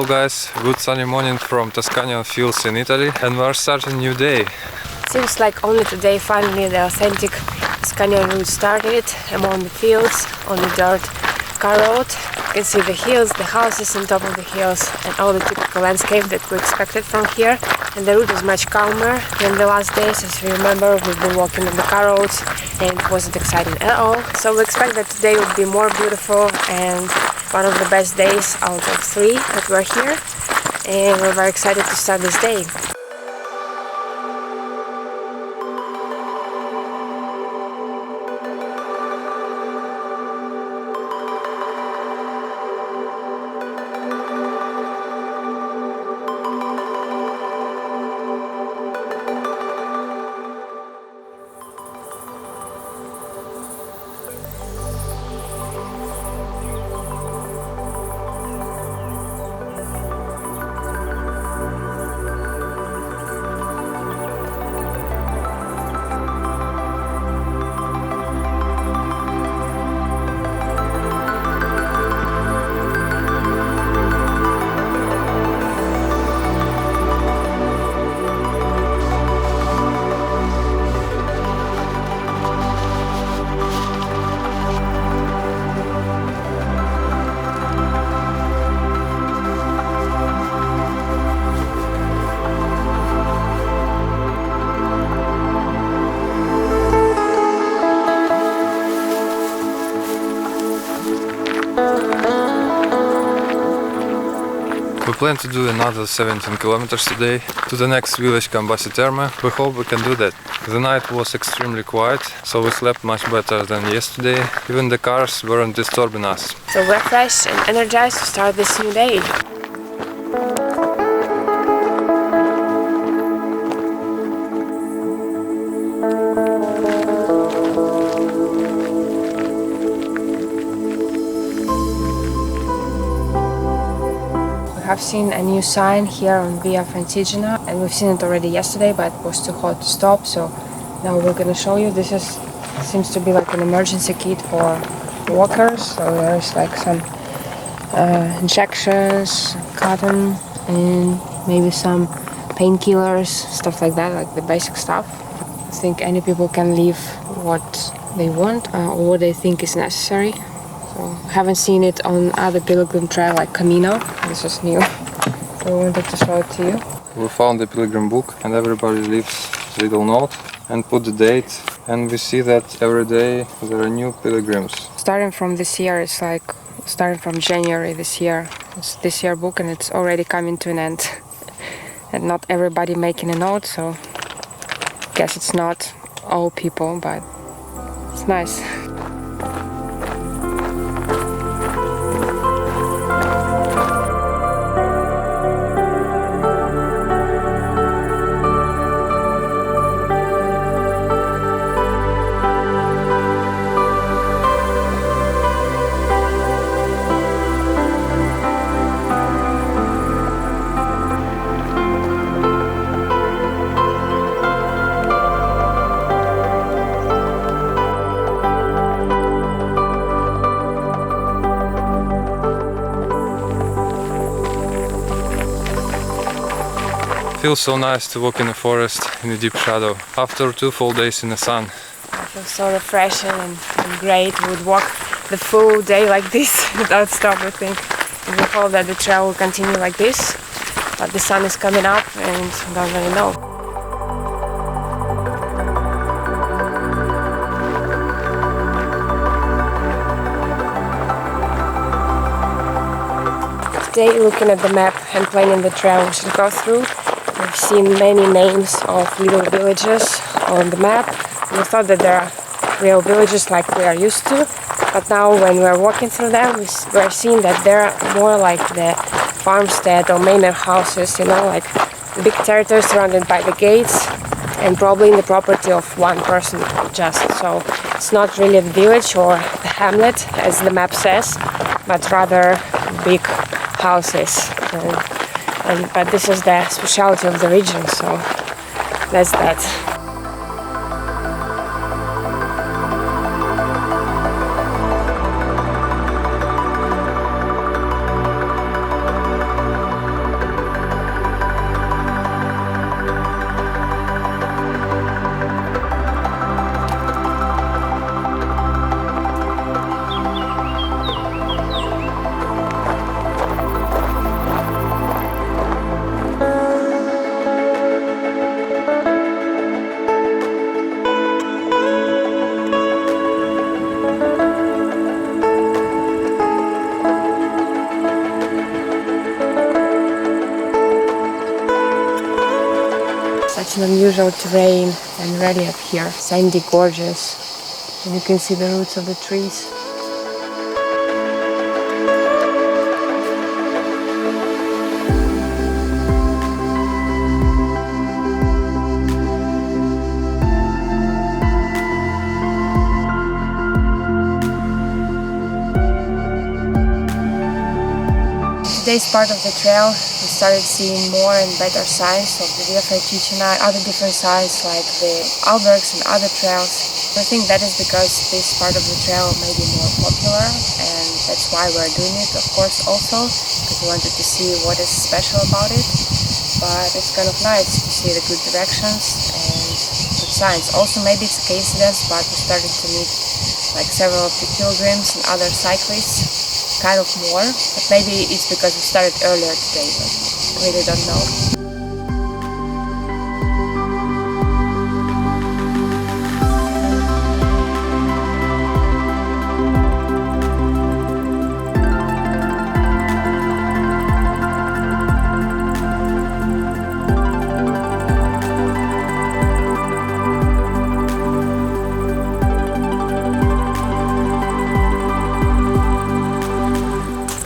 Hello guys, good sunny morning from Toscana fields in Italy, and we're starting a new day. Seems like only today finally the authentic Tuscany route started among the fields on the dirt car road. You can see the hills, the houses on top of the hills, and all the typical landscape that we expected from here. And the route is much calmer than the last days. As you remember, we've been walking on the car roads and it wasn't exciting at all. So we expect that today will be more beautiful and one of the best days out of 3 that we're here. And we're very excited to start this day. We plan to do another 17 kilometers today to the next village, Gambassi Terme. We hope we can do that. The night was extremely quiet, so we slept much better than yesterday. Even the cars weren't disturbing us. So we're fresh and energized to start this new day. I've seen a new sign here on Via Francigena, and we've seen it already yesterday, but it was too hot to stop, so now we're gonna show you. This seems to be like an emergency kit for walkers, so there's like some injections, cotton, and maybe some painkillers, stuff like that, like the basic stuff. I think any people can leave what they want or what they think is necessary. So, haven't seen it on other pilgrim trail like Camino. This is new. So we wanted to show it to you. We found the pilgrim book and everybody leaves a little note and put the date, and we see that every day there are new pilgrims. Starting from this year, it's like starting from January this year. It's this year book and it's already coming to an end. And not everybody making a note, so I guess it's not all people, but it's nice. Feels so nice to walk in the forest in the deep shadow after 2 full days in the sun. It feels so refreshing and great. We would walk the full day like this without stop, I think. And we hope that the trail will continue like this, but the sun is coming up and we don't really know. Today, looking at the map and planning the trail we should go through, we've seen many names of little villages on the map. We thought that there are real villages like we are used to, but now when we're walking through them, we're seeing that they're more like the farmstead or manor houses, you know, like big territory surrounded by the gates and probably in the property of one person just. So it's not really the village or the hamlet as the map says, but rather big houses. But this is the specialty of the region, so that's that. such an unusual terrain and relief here. Sandy, gorgeous. And you can see the roots of the trees. Today's part of the trail, we started seeing more and better signs of the Via Francigena, other different signs like the albergs and other trails. I think that is because this part of the trail may be more popular, and that's why we're doing it, of course, also because we wanted to see what is special about it. But it's kind of nice to see the good directions and good signs. Also, maybe it's a coincidence, but we started to meet like several pilgrims and other cyclists. Kind of more, but maybe it's because we started earlier today, but I really don't know.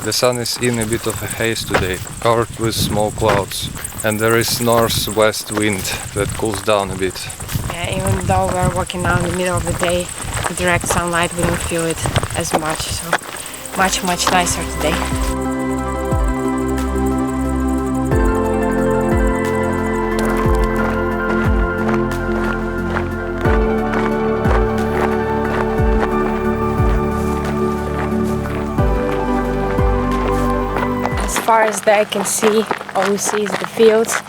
The sun is in a bit of a haze today, covered with small clouds, and there is northwest wind that cools down a bit. Yeah, even though we're walking now in the middle of the day, the direct sunlight, we don't feel it as much, so much nicer today. As far as the eye can see, all we see is the fields.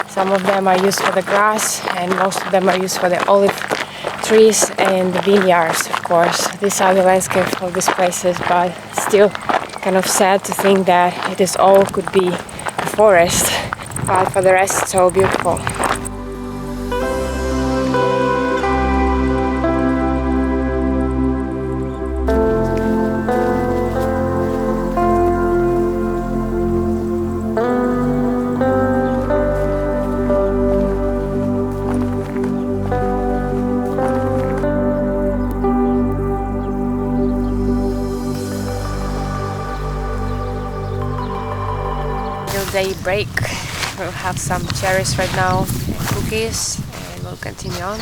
Some of them are used for the grass and most of them are used for the olive trees and the vineyards, of course. These are the landscapes of these places, but still kind of sad to think that it is all could be a forest, but for the rest it's all beautiful. Day break. We'll have some cherries right now and cookies, and we'll continue on.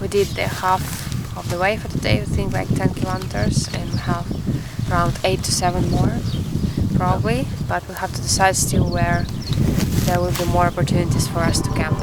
We did the half of the way for today, I think like 10 kilometers, and we have around 8 to 7 more probably, but we'll have to decide still where there will be more opportunities for us to camp.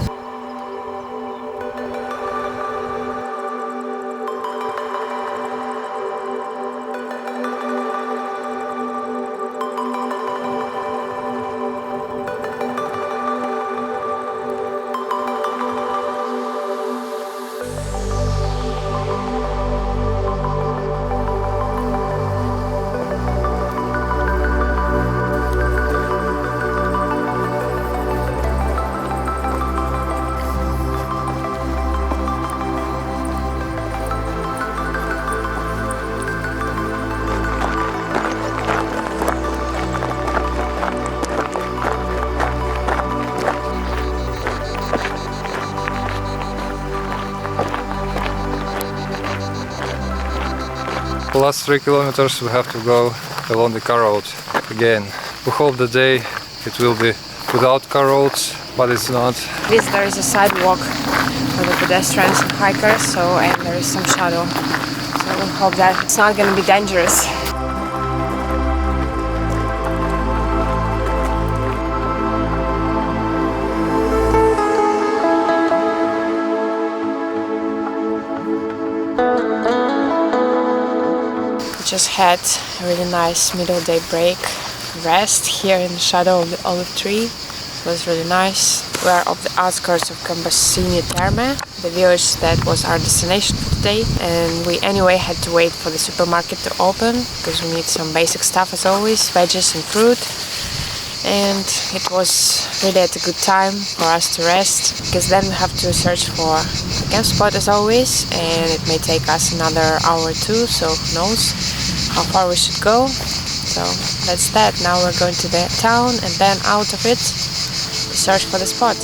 The last 3 kilometers we have to go along the car road again. We hope the day it will be without car roads, but it's not. At least there is a sidewalk for the pedestrians and hikers, and there is some shadow. So we hope that it's not going to be dangerous. Just had a really nice middle day break, rest here in the shadow of the olive tree. It was really nice. We are off the outskirts of Gambassi Terme, the village that was our destination for today, and we anyway had to wait for the supermarket to open because we need some basic stuff as always, veggies and fruit. And it was really at a good time for us to rest, because then we have to search for a camp spot as always, and it may take us another hour or two, so who knows how far we should go. So that's that. Now we're going to the town and then out of it to search for the spot.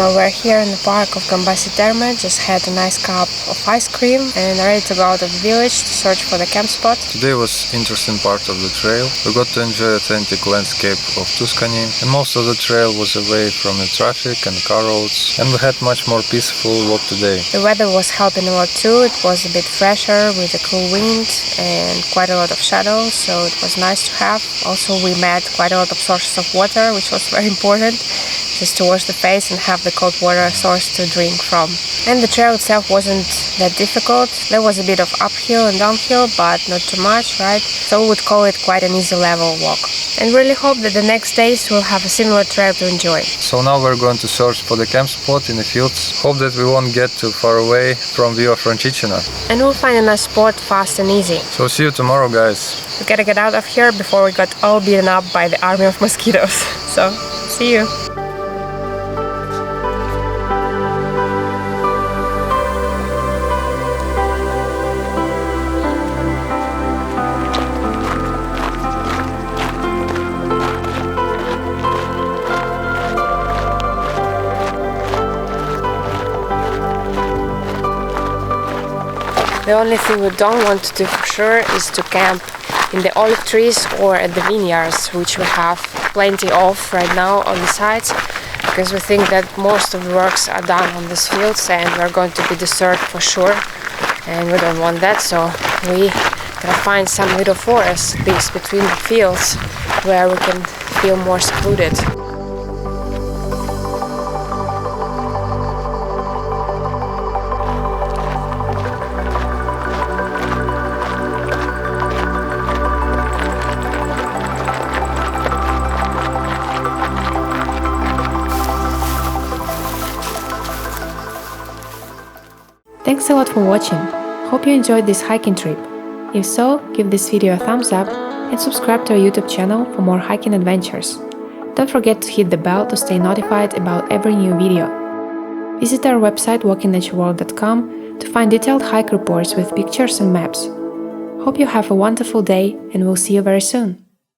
now we're here in the park of Gambassi Terme, just had a nice cup of ice cream and ready to go out of the village to search for the camp spot. Today was interesting part of the trail. We got to enjoy authentic landscape of Tuscany, and most of the trail was away from the traffic and car roads, and we had much more peaceful walk today. The weather was helping a lot too. It was a bit fresher with a cool wind and quite a lot of shadows, so it was nice to have. Also we met quite a lot of sources of water, which was very important, just to wash the face and have the cold water source to drink from. And the trail itself wasn't that difficult. There was a bit of uphill and downhill, but not too much, right? So we would call it quite an easy level walk. And really hope that the next days we'll have a similar trail to enjoy. So now we're going to search for the camp spot in the fields. Hope that we won't get too far away from Via Francigena. And we'll find a nice spot fast and easy. So see you tomorrow, guys. We gotta get out of here before we got all beaten up by the army of mosquitoes. So, see you! The only thing we don't want to do for sure is to camp in the olive trees or at the vineyards, which we have plenty of right now on the sites, because we think that most of the works are done on these fields and we're going to be disturbed for sure, and we don't want that, so we gotta find some little forest piece between the fields where we can feel more secluded. Thanks a lot for watching. Hope you enjoyed this hiking trip. If so, give this video a thumbs up and subscribe to our YouTube channel for more hiking adventures. Don't forget to hit the bell to stay notified about every new video. Visit our website walkingnatureworld.com to find detailed hike reports with pictures and maps. Hope you have a wonderful day, and we'll see you very soon.